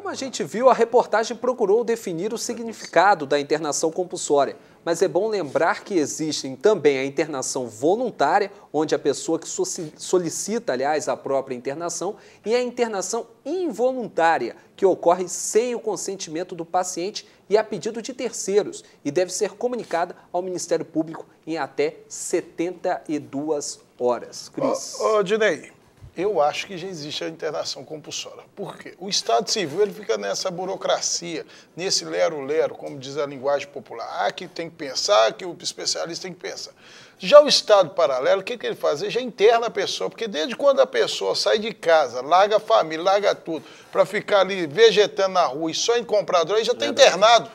Como a gente viu, a reportagem procurou definir o significado da internação compulsória, mas é bom lembrar que existem também a internação voluntária, onde a pessoa que solicita, aliás, a própria internação, e a internação involuntária, que ocorre sem o consentimento do paciente e a pedido de terceiros, e deve ser comunicada ao Ministério Público em até 72 horas. Cris. Dinei, eu acho que já existe a internação compulsória. Por quê? O Estado Civil ele fica nessa burocracia, nesse lero-lero, como diz a linguagem popular. Ah, que tem que pensar, que o especialista tem que pensar. Já o Estado paralelo, o que ele faz? Ele já interna a pessoa, porque desde quando a pessoa sai de casa, larga a família, larga tudo, para ficar ali vegetando na rua e só em comprar droga, ele já está internado.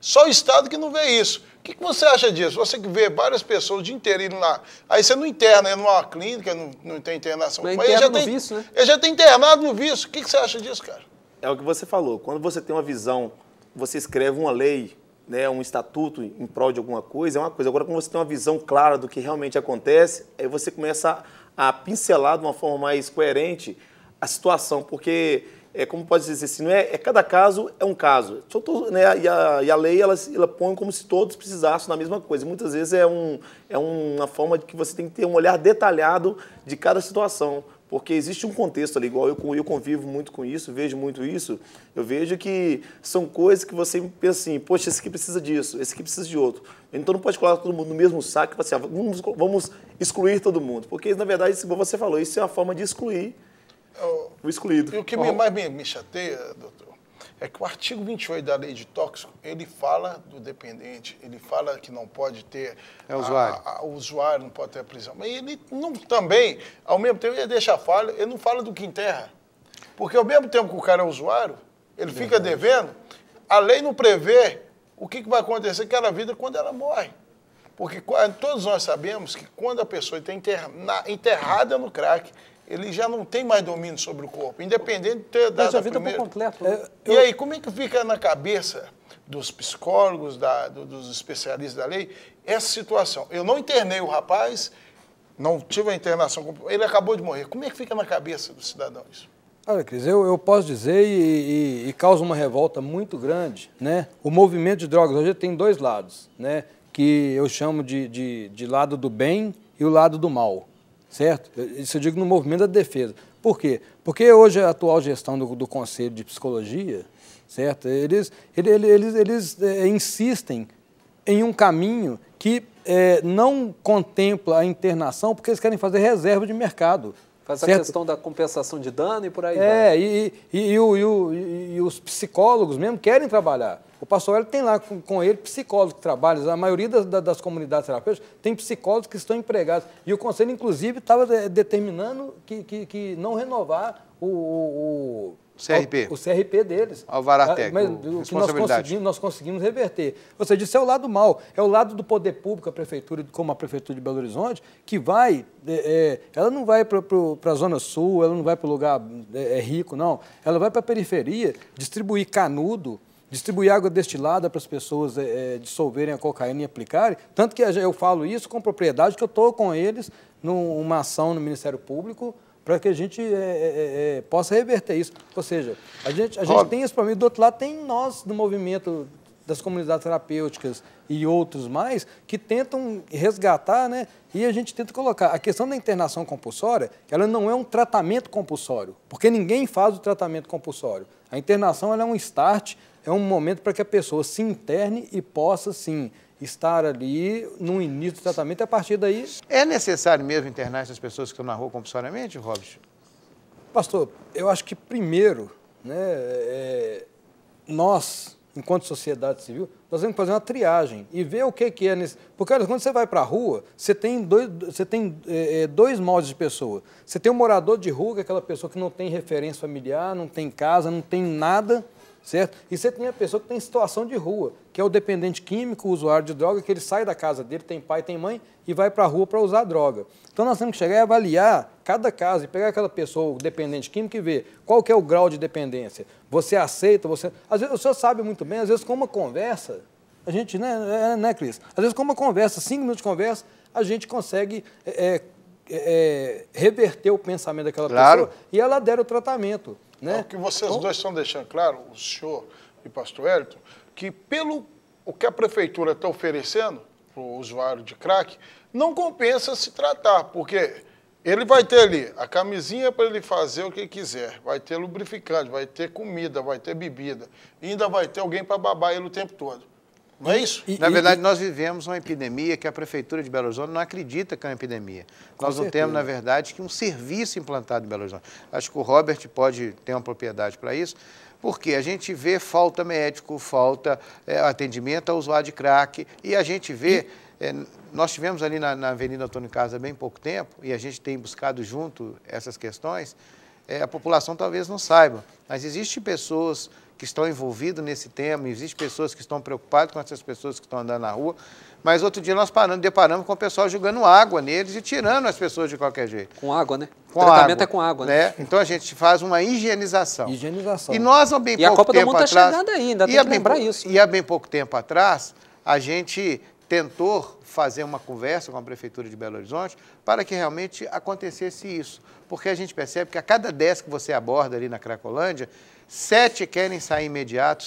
Só o Estado que não vê isso. O que você acha disso? Você que vê várias pessoas o dia inteiro indo lá, aí você não interna, ele numa clínica, não tem internação. Mas ele já tem vício, né? Ele já tem internado no vício. O que você acha disso, cara? É o que você falou. Quando você tem uma visão, você escreve uma lei, né, um estatuto em prol de alguma coisa, é uma coisa. Agora, quando você tem uma visão clara do que realmente acontece, aí você começa a pincelar de uma forma mais coerente a situação, porque... como pode dizer assim, não cada caso é um caso. Né, e a lei ela põe como se todos precisassem da mesma coisa. Muitas vezes é uma forma de que você tem que ter um olhar detalhado de cada situação, porque existe um contexto ali, igual eu convivo muito com isso, vejo muito isso, eu vejo que são coisas que você pensa assim, poxa, esse aqui precisa disso, esse aqui precisa de outro. Então não pode colocar todo mundo no mesmo saco e falar assim, vamos excluir todo mundo, porque na verdade, como você falou, isso é uma forma de excluir o excluído. E o que mais me chateia, doutor, é que o artigo 28 da lei de tóxico, ele fala do dependente, ele fala que não pode ter... o usuário não pode ter a prisão. Mas ele não, também, ao mesmo tempo, ele deixa a falha, ele não fala do que enterra. Porque ao mesmo tempo que o cara é usuário, ele fica devendo, a lei não prevê o que vai acontecer com aquela vida quando ela morre. Porque todos nós sabemos que quando a pessoa está enterrada no crack, ele já não tem mais domínio sobre o corpo, independente de ter dado a primeira... por completo. E aí, como é que fica na cabeça dos psicólogos, dos especialistas da lei, essa situação? Eu não internei o rapaz, não tive a internação, ele acabou de morrer. Como é que fica na cabeça do cidadão isso? Olha, Cris, eu posso dizer e causa uma revolta muito grande, né? O movimento de drogas hoje tem dois lados, né? Que eu chamo de lado do bem e o lado do mal. Certo? Isso eu digo no movimento da defesa. Por quê? Porque hoje a atual gestão do Conselho de Psicologia, certo? Eles insistem em um caminho que não contempla a internação, porque eles querem fazer reserva de mercado. Faz a certo? questão da compensação de dano e por aí vai. E os psicólogos mesmo querem trabalhar. O pastor Hélio tem lá com ele psicólogos que trabalham. A maioria das comunidades terapêuticas tem psicólogos que estão empregados. E o Conselho, inclusive, estava determinando que não renovar o CRP deles. Alvará técnico, Mas o que nós conseguimos reverter. Ou seja, isso é o lado mal. É o lado do poder público, a prefeitura, como a Prefeitura de Belo Horizonte, que vai... ela não vai para a Zona Sul, ela não vai para o lugar rico, não. Ela vai para a periferia, distribuir canudo, distribuir água destilada para as pessoas dissolverem a cocaína e aplicarem. Tanto que eu falo isso com propriedade, que eu estou com eles numa ação no Ministério Público para que a gente possa reverter isso. Ou seja, a gente tem esse problema. E do outro lado tem nós, do movimento das comunidades terapêuticas e outros mais, que tentam resgatar, né? E a gente tenta colocar. A questão da internação compulsória, ela não é um tratamento compulsório, porque ninguém faz o tratamento compulsório. A internação ela é um start, é um momento para que a pessoa se interne e possa, sim, estar ali no início do tratamento e a partir daí... É necessário mesmo internar essas pessoas que estão na rua compulsoriamente, Robson? Pastor, eu acho que primeiro, né, nós, enquanto sociedade civil, nós temos que fazer uma triagem e ver o que é nesse... Porque olha, quando você vai para a rua, você tem dois moldes de pessoa. Você tem um morador de rua, que é aquela pessoa que não tem referência familiar, não tem casa, não tem nada... Certo? E você tem a pessoa que tem situação de rua, que é o dependente químico, o usuário de droga, que ele sai da casa dele, tem pai, tem mãe, e vai para a rua para usar droga. Então nós temos que chegar e avaliar cada caso, e pegar aquela pessoa, o dependente químico, e ver qual que é o grau de dependência. Você aceita, às vezes o senhor sabe muito bem, às vezes com uma conversa, a gente, né, Cris? Às vezes com uma conversa, 5 minutos de conversa, a gente consegue reverter o pensamento daquela pessoa e ela der o tratamento. Né? O que vocês dois estão deixando claro, o senhor e o pastor Wellington, que pelo o que a prefeitura está oferecendo para o usuário de crack, não compensa se tratar, porque ele vai ter ali a camisinha para ele fazer o que quiser, vai ter lubrificante, vai ter comida, vai ter bebida, e ainda vai ter alguém para babar ele o tempo todo. Não é isso? Na verdade, nós vivemos uma epidemia que a Prefeitura de Belo Horizonte não acredita que é uma epidemia. Nós não temos, na verdade, que um serviço implantado em Belo Horizonte. Acho que o Robert pode ter uma propriedade para isso, porque a gente vê falta médico, falta atendimento ao usuário de crack, e a gente vê... nós tivemos ali na Avenida Antônio Carlos há bem pouco tempo, e a gente tem buscado junto essas questões, a população talvez não saiba, mas existem pessoas que estão envolvidos nesse tema, existem pessoas que estão preocupadas com essas pessoas que estão andando na rua, mas outro dia nós deparamos com o pessoal jogando água neles e tirando as pessoas de qualquer jeito. Com água, né? Com o tratamento água, é com água, né? Então a gente faz uma higienização. Higienização. E nós há bem E a pouco Copa do tempo Mundo está atrás... chegando ainda, tem que lembrar isso. E há bem pouco tempo atrás, a gente tentou fazer uma conversa com a Prefeitura de Belo Horizonte para que realmente acontecesse isso. Porque a gente percebe que a cada 10 que você aborda ali na Cracolândia, 7 querem sair imediato,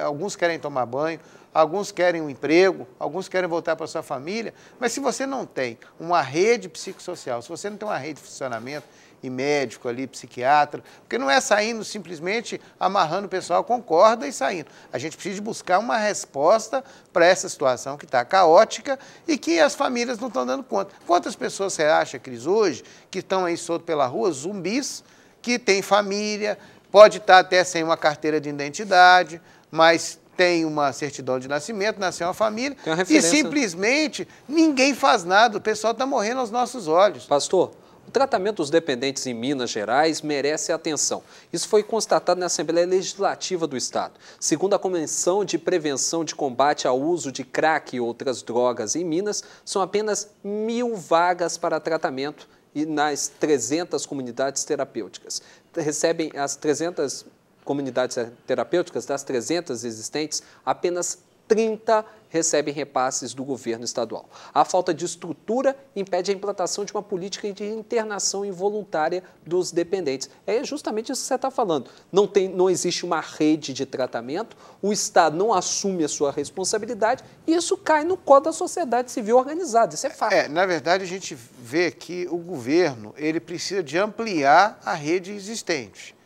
alguns querem tomar banho, alguns querem um emprego, alguns querem voltar para sua família. Mas se você não tem uma rede psicossocial, se você não tem uma rede de funcionamento, e médico ali, psiquiatra, porque não é saindo simplesmente amarrando o pessoal com corda e saindo. A gente precisa buscar uma resposta para essa situação que está caótica e que as famílias não estão dando conta. Quantas pessoas você acha, Cris, hoje, que estão aí soltos pela rua, zumbis, que têm família, pode estar até sem uma carteira de identidade, mas tem uma certidão de nascimento, nasceu uma família, e simplesmente ninguém faz nada, o pessoal está morrendo aos nossos olhos. Pastor, o tratamento dos dependentes em Minas Gerais merece atenção. Isso foi constatado na Assembleia Legislativa do Estado. Segundo a Comissão de Prevenção de Combate ao Uso de Crack e outras drogas em Minas, são apenas 1.000 vagas para tratamento e nas 300 comunidades terapêuticas. Recebem as 300 comunidades terapêuticas, das 300 existentes, apenas 30 recebem repasses do governo estadual. A falta de estrutura impede a implantação de uma política de internação involuntária dos dependentes. É justamente isso que você está falando. Não existe uma rede de tratamento, o Estado não assume a sua responsabilidade e isso cai no colo da sociedade civil organizada. Isso é fato. Na verdade, a gente vê que o governo ele precisa de ampliar a rede existente.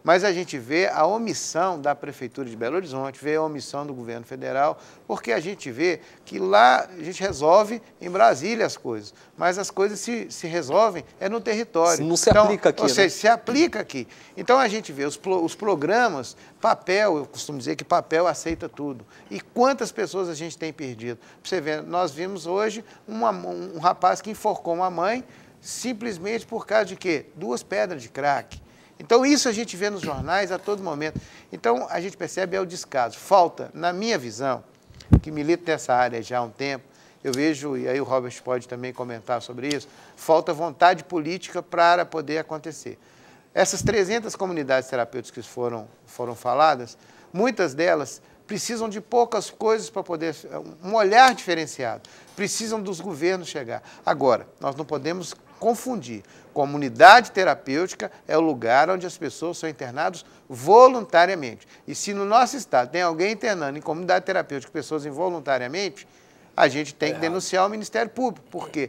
Mas a gente vê a omissão da Prefeitura de Belo Horizonte, vê a omissão do governo federal, porque a gente vê que lá a gente resolve em Brasília as coisas, mas as coisas se resolvem no território. Não se aplica aqui, ou seja, se aplica aqui. Então a gente vê os programas, papel, eu costumo dizer que papel aceita tudo. E quantas pessoas a gente tem perdido? Pra você ver, nós vimos hoje um rapaz que enforcou uma mãe simplesmente por causa de quê? 2 pedras de crack. Então, isso a gente vê nos jornais a todo momento. Então, a gente percebe o descaso. Falta, na minha visão, que milito nessa área já há um tempo, eu vejo, e aí o Robert pode também comentar sobre isso, falta vontade política para poder acontecer. Essas 300 comunidades terapêuticas que foram faladas, muitas delas precisam de poucas coisas para poder, um olhar diferenciado, precisam dos governos chegar. Agora, nós não podemos confundir. Comunidade terapêutica é o lugar onde as pessoas são internadas voluntariamente. E se no nosso estado tem alguém internando em comunidade terapêutica pessoas involuntariamente, a gente tem que denunciar o Ministério Público, porque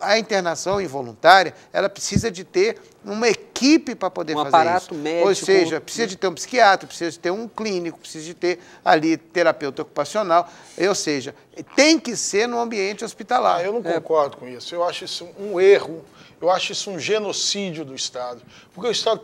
a internação involuntária, ela precisa de ter uma equipe para poder fazer isso. Um aparato médico. Ou seja, precisa de ter um psiquiatra, precisa de ter um clínico, precisa de ter ali terapeuta ocupacional, ou seja, tem que ser no ambiente hospitalar. Eu não concordo com isso, eu acho isso um erro, eu acho isso um genocídio do Estado, porque o Estado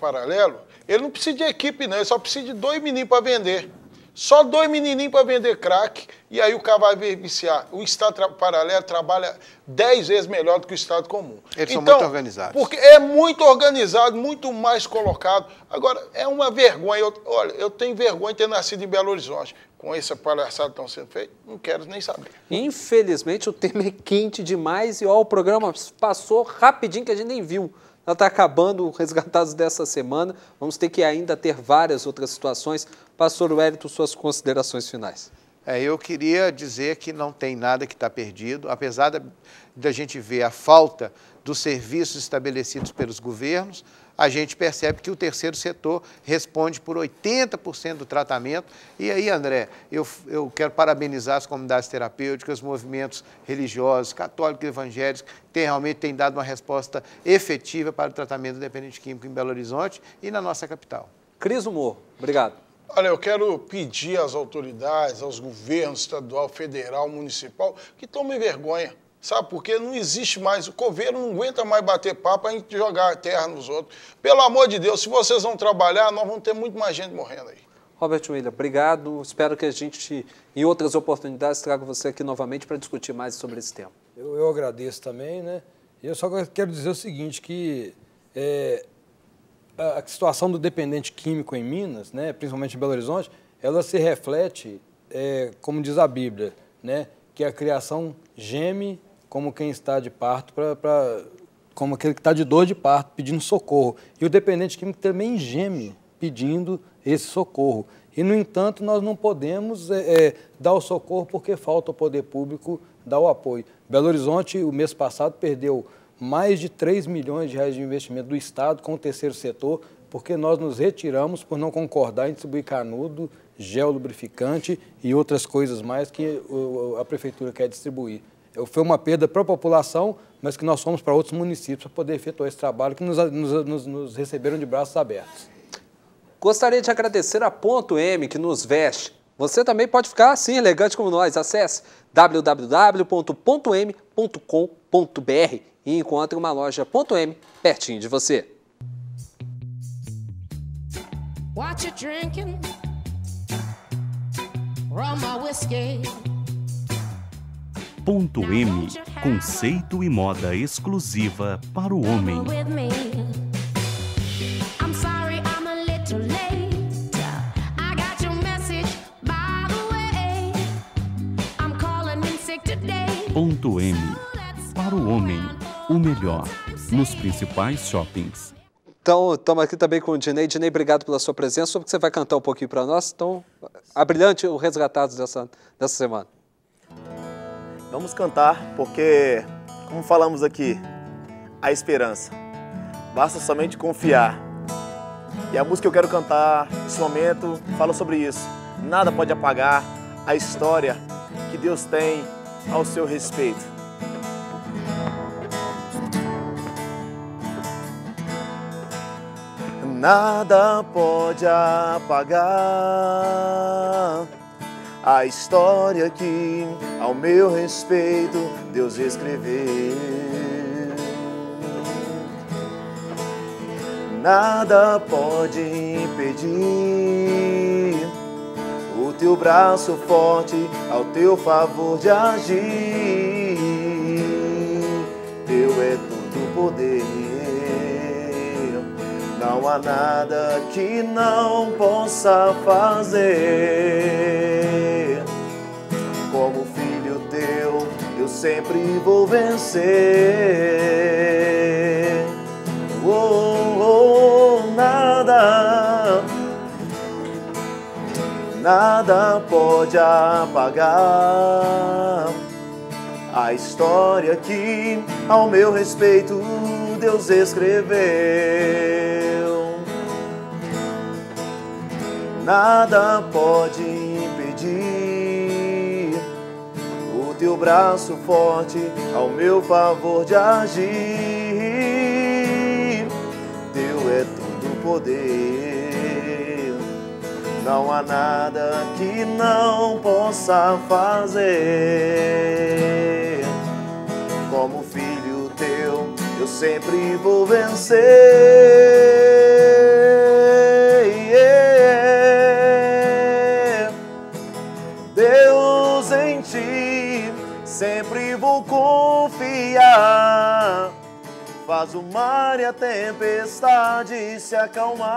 paralelo, ele não precisa de equipe não, ele só precisa de 2 meninos para vender. Só 2 menininhos para vender crack e aí o cara vai viciar. O Estado paralelo trabalha 10 vezes melhor do que o Estado comum. Eles são muito organizados. Porque é muito organizado, muito mais colocado. Agora, é uma vergonha. Olha, eu tenho vergonha de ter nascido em Belo Horizonte. Com essa palhaçada que estão sendo feita, não quero nem saber. Infelizmente, o tema é quente demais e ó, o programa passou rapidinho que a gente nem viu. Ela está acabando, resgatados dessa semana. Vamos ter que ainda ter várias outras situações. Pastor Wellington, suas considerações finais. Eu queria dizer que não tem nada que está perdido, apesar da gente ver a falta dos serviços estabelecidos pelos governos, a gente percebe que o terceiro setor responde por 80% do tratamento. E aí, André, eu quero parabenizar as comunidades terapêuticas, os movimentos religiosos, católicos e evangélicos, que realmente têm dado uma resposta efetiva para o tratamento do dependente químico em Belo Horizonte e na nossa capital. Cris Humor, obrigado. Olha, eu quero pedir às autoridades, aos governos estadual, federal, municipal, que tomem vergonha, sabe? Porque não existe mais, o coveiro não aguenta mais bater papo para a gente jogar terra nos outros. Pelo amor de Deus, se vocês vão trabalhar, nós vamos ter muito mais gente morrendo aí. Robert William, obrigado. Espero que a gente, em outras oportunidades, traga você aqui novamente para discutir mais sobre esse tema. Eu agradeço também, né? Eu só quero dizer o seguinte, que a situação do dependente químico em Minas, né, principalmente em Belo Horizonte, ela se reflete, como diz a Bíblia, né, que a criação geme como quem está de parto, como aquele que está de dor de parto, pedindo socorro. E o dependente químico também geme pedindo esse socorro. E, no entanto, nós não podemos dar o socorro porque falta o poder público dar o apoio. Belo Horizonte, o mês passado, perdeu mais de 3 milhões de reais de investimento do Estado com o terceiro setor, porque nós nos retiramos por não concordar em distribuir canudo, gel lubrificante e outras coisas mais que a Prefeitura quer distribuir. Foi uma perda para a população, mas que nós fomos para outros municípios para poder efetuar esse trabalho, que nos receberam de braços abertos. Gostaria de agradecer a Ponto M, que nos veste. Você também pode ficar assim, elegante como nós. Acesse www.pontom.com.br e encontre uma loja Ponto M pertinho de você. What you drinking? Rum or whiskey? Ponto M, conceito e moda exclusiva para o homem. Ponto M, para o homem, o melhor, nos principais shoppings. Então, estamos aqui também com o Dinei. Dinei, obrigado pela sua presença. Sobre que você vai cantar um pouquinho para nós. Então, abrilhante o Resgatados dessa semana. Vamos cantar, porque, como falamos aqui, a esperança. Basta somente confiar. E a música que eu quero cantar nesse momento fala sobre isso. Nada pode apagar a história que Deus tem ao seu respeito. Nada pode apagar a história que ao meu respeito Deus escreveu. Nada pode impedir o teu braço forte ao teu favor de agir. Teu é todo poder, não há nada que não possa fazer. Como filho teu, eu sempre vou vencer. Nada pode apagar a história que ao meu respeito Deus escreveu. Nada pode impedir o teu braço forte ao meu favor de agir. Teu é todo poder, não há nada que não possa fazer. Como filho teu, eu sempre vou vencer. Deus, em ti sempre vou confiar. Faz o mar e a tempestade se acalmar.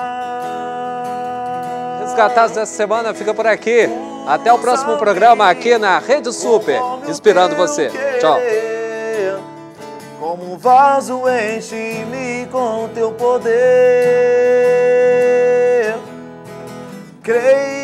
Resgatados dessa semana fica por aqui. Até o próximo programa aqui na Rede Super. Inspirando você. Tchau. Como um vaso enche-me com teu poder. Creio